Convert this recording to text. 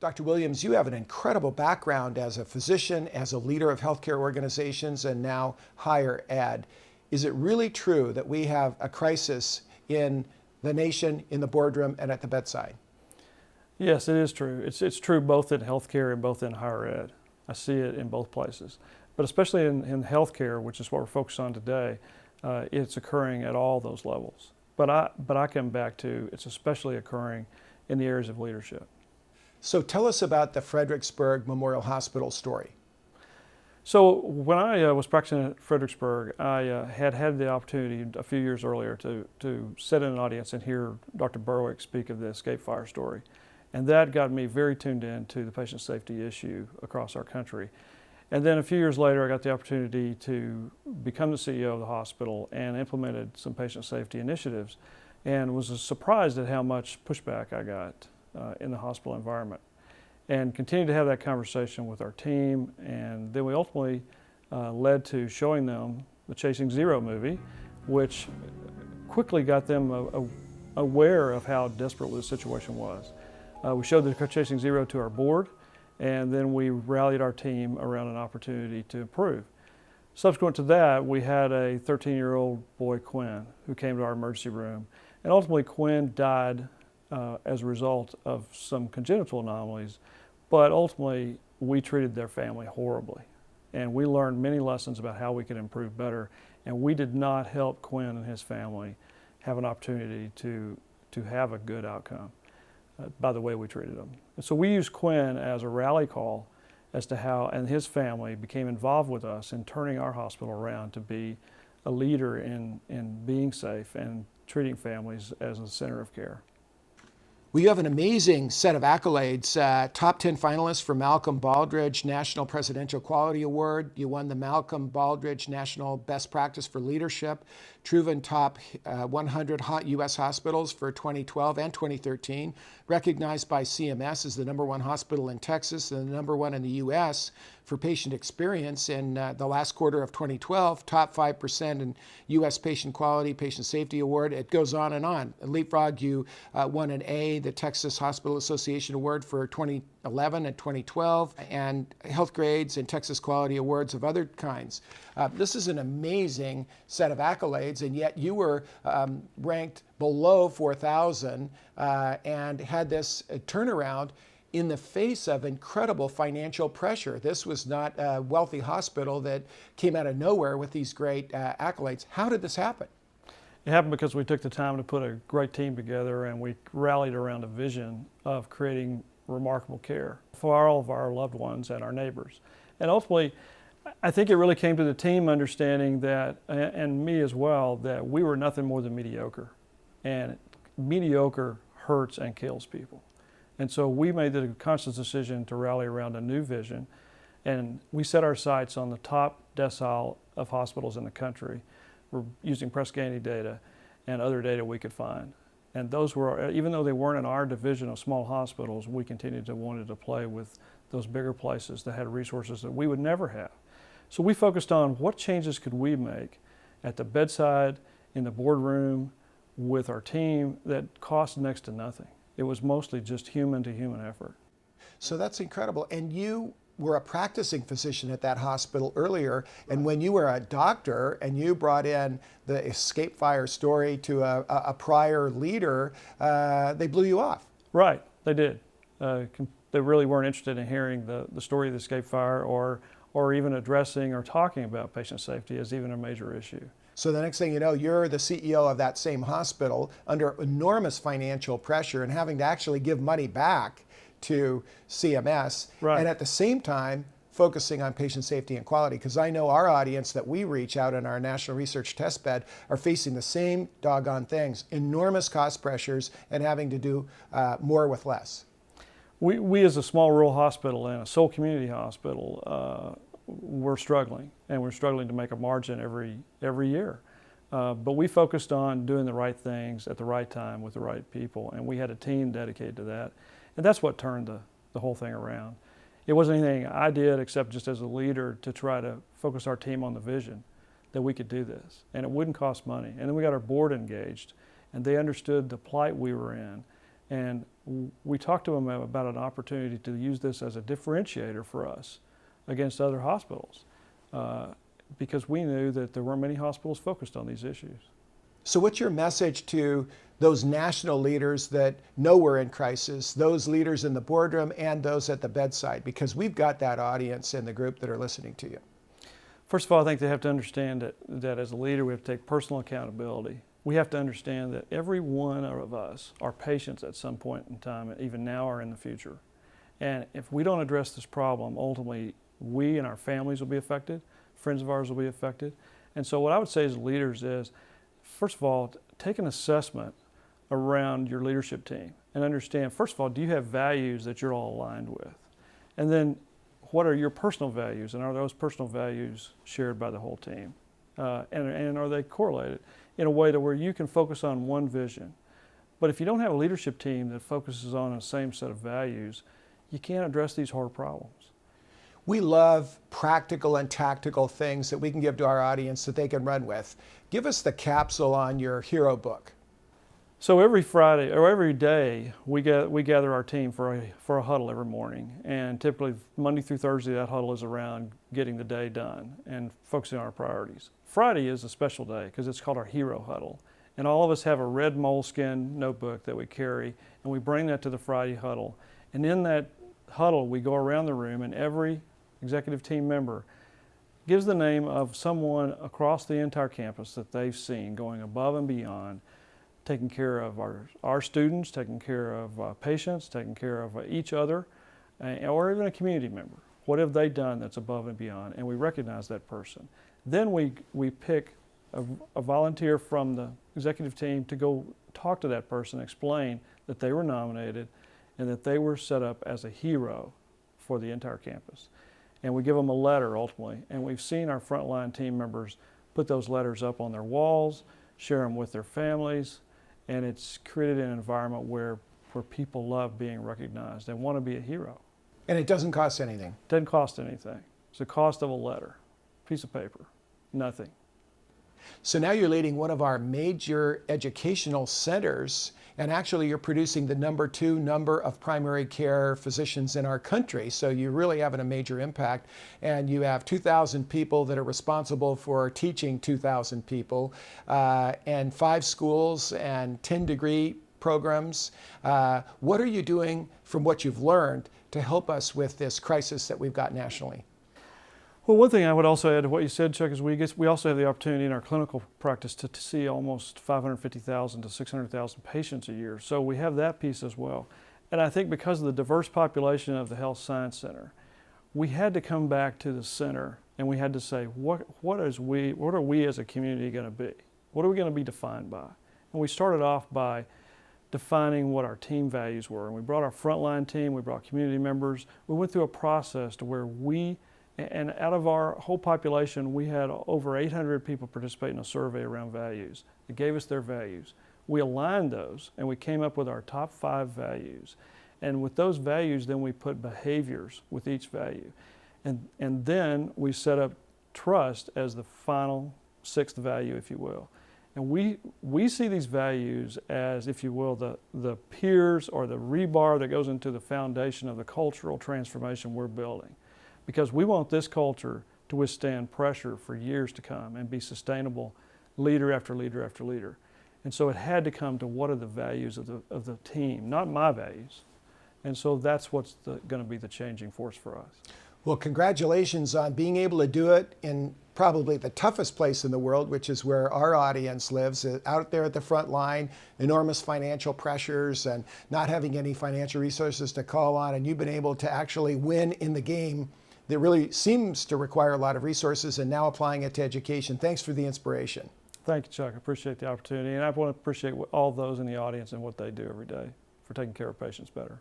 Dr. Williams, you have an incredible background as a physician, as a leader of healthcare organizations, and now higher ed. Is it really true that we have a crisis in the nation, in the boardroom, and at the bedside? Yes, it is true. It's true both in healthcare and both in higher ed. I see it in both places. But especially in healthcare, which is what we're focused on today, it's occurring at all those levels. But I come back to it's especially occurring in the areas of leadership. So tell us about the Fredericksburg Memorial Hospital story. So when I was practicing at Fredericksburg, I had the opportunity a few years earlier to sit in an audience and hear Dr. Berwick speak of the escape fire story. And that got me very tuned in to the patient safety issue across our country. And then a few years later, I got the opportunity to become the CEO of the hospital and implemented some patient safety initiatives and was surprised at how much pushback I got in the hospital environment, and continued to have that conversation with our team. And then we ultimately led to showing them the Chasing Zero movie, which quickly got them aware of how desperate the situation was. We showed the Chasing Zero to our board, and then we rallied our team around an opportunity to improve. Subsequent to that, we had a 13-year-old boy, Quinn, who came to our emergency room, and ultimately Quinn died as a result of some congenital anomalies, but ultimately we treated their family horribly. And we learned many lessons about how we could improve better, and we did not help Quinn and his family have an opportunity to have a good outcome by the way we treated them. And so we used Quinn as a rally call as to how, and his family became involved with us in turning our hospital around to be a leader in being safe and treating families as the center of care. Well, you have an amazing set of accolades. Top 10 finalists for Malcolm Baldrige National Presidential Quality Award. You won the Malcolm Baldrige National Best Practice for Leadership. Truven Top 100 U.S. Hospitals for 2012 and 2013. Recognized by CMS as the #1 hospital in Texas and the #1 in the U.S. for patient experience in the last quarter of 2012. Top 5% in U.S. Patient Quality, Patient Safety Award. It goes on and on. Leapfrog, you won an A, the Texas Hospital Association Award for 2011 and 2012, and Health Grades and Texas Quality Awards of other kinds. This is an amazing set of accolades, and yet you were ranked below 4,000 and had this turnaround in the face of incredible financial pressure. This was not a wealthy hospital that came out of nowhere with these great accolades. How did this happen? It happened because we took the time to put a great team together, and we rallied around a vision of creating remarkable care for all of our loved ones and our neighbors. And ultimately, I think it really came to the team understanding that, and me as well, that we were nothing more than mediocre. And mediocre hurts and kills people. And so we made the conscious decision to rally around a new vision, and we set our sights on the top decile of hospitals in the country. We're using Press Ganey data and other data we could find. And those were, even though they weren't in our division of small hospitals, we continued to want to play with those bigger places that had resources that we would never have. So we focused on what changes could we make at the bedside, in the boardroom, with our team that cost next to nothing. It was mostly just human to human effort. So that's incredible. And you were a practicing physician at that hospital earlier, and when you were a doctor and you brought in the escape fire story to a prior leader, they blew you off. Right, they did. They really weren't interested in hearing the story of the escape fire or even addressing or talking about patient safety as even a major issue. So the next thing you know, you're the CEO of that same hospital under enormous financial pressure and having to actually give money back to CMS, right. And at the same time focusing on patient safety and quality, because I know our audience that we reach out in our National Research Test Bed are facing the same doggone things, enormous cost pressures and having to do more with less. We as a small rural hospital and a sole community hospital, we're struggling, and we're struggling to make a margin every year. But we focused on doing the right things at the right time with the right people, and we had a team dedicated to that. And that's what turned the whole thing around. It wasn't anything I did except just as a leader to try to focus our team on the vision that we could do this, and it wouldn't cost money. And then we got our board engaged, and they understood the plight we were in, And we talked to them about an opportunity to use this as a differentiator for us against other hospitals, because we knew that there weren't many hospitals focused on these issues. So what's your message to those national leaders that know we're in crisis, those leaders in the boardroom and those at the bedside? Because we've got that audience in the group that are listening to you. First of all, I think they have to understand that as a leader, we have to take personal accountability. We have to understand that every one of us are patients at some point in time, even now or in the future. And if we don't address this problem, ultimately, we and our families will be affected, friends of ours will be affected. And so what I would say as leaders is, first of all, take an assessment around your leadership team and understand, first of all, do you have values that you're all aligned with? And then what are your personal values, and are those personal values shared by the whole team? And are they correlated in a way to where you can focus on one vision? But if you don't have a leadership team that focuses on the same set of values, you can't address these hard problems. We love practical and tactical things that we can give to our audience that they can run with. Give us the capsule on your hero book. So every Friday or every day, we gather our team for a huddle every morning, and typically Monday through Thursday, that huddle is around getting the day done and focusing on our priorities. Friday is a special day because it's called our hero huddle, and all of us have a red moleskin notebook that we carry, and we bring that to the Friday huddle. And in that huddle, we go around the room, and every executive team member gives the name of someone across the entire campus that they've seen going above and beyond, taking care of our students, taking care of patients, taking care of each other, or even a community member. What have they done that's above and beyond? And we recognize that person. Then we pick a volunteer from the executive team to go talk to that person, explain that they were nominated and that they were set up as a hero for the entire campus. And we give them a letter ultimately. And we've seen our frontline team members put those letters up on their walls, share them with their families, and it's created an environment where people love being recognized and want to be a hero. And it doesn't cost anything. It doesn't cost anything. It's the cost of a letter, piece of paper, nothing. So now you're leading one of our major educational centers, and actually you're producing the #2 number of primary care physicians in our country. So you're really having a major impact, and you have 2,000 people that are responsible for teaching 2,000 people, and 5 schools and 10 degree programs. What are you doing from what you've learned to help us with this crisis that we've got nationally? Well, one thing I would also add to what you said, Chuck, is we also have the opportunity in our clinical practice to see almost 550,000 to 600,000 patients a year. So we have that piece as well. And I think because of the diverse population of the Health Science Center, we had to come back to the center and we had to say, what are we as a community going to be? What are we going to be defined by? And we started off by defining what our team values were. And we brought our frontline team, we brought community members. We went through a process to where and out of our whole population, we had over 800 people participate in a survey around values. It gave us their values. We aligned those and we came up with our top 5 values. And with those values, then we put behaviors with each value. And then we set up trust as the final 6th value, if you will. And we see these values as, if you will, the piers or the rebar that goes into the foundation of the cultural transformation we're building. Because we want this culture to withstand pressure for years to come and be sustainable leader after leader after leader. And so it had to come to what are the values of the team, not my values. And so that's what's going to be the changing force for us. Well, congratulations on being able to do it in probably the toughest place in the world, which is where our audience lives, out there at the front line, enormous financial pressures and not having any financial resources to call on. And you've been able to actually win in the game that really seems to require a lot of resources, and now applying it to education. Thanks for the inspiration. Thank you, Chuck. I appreciate the opportunity. And I want to appreciate all those in the audience and what they do every day for taking care of patients better.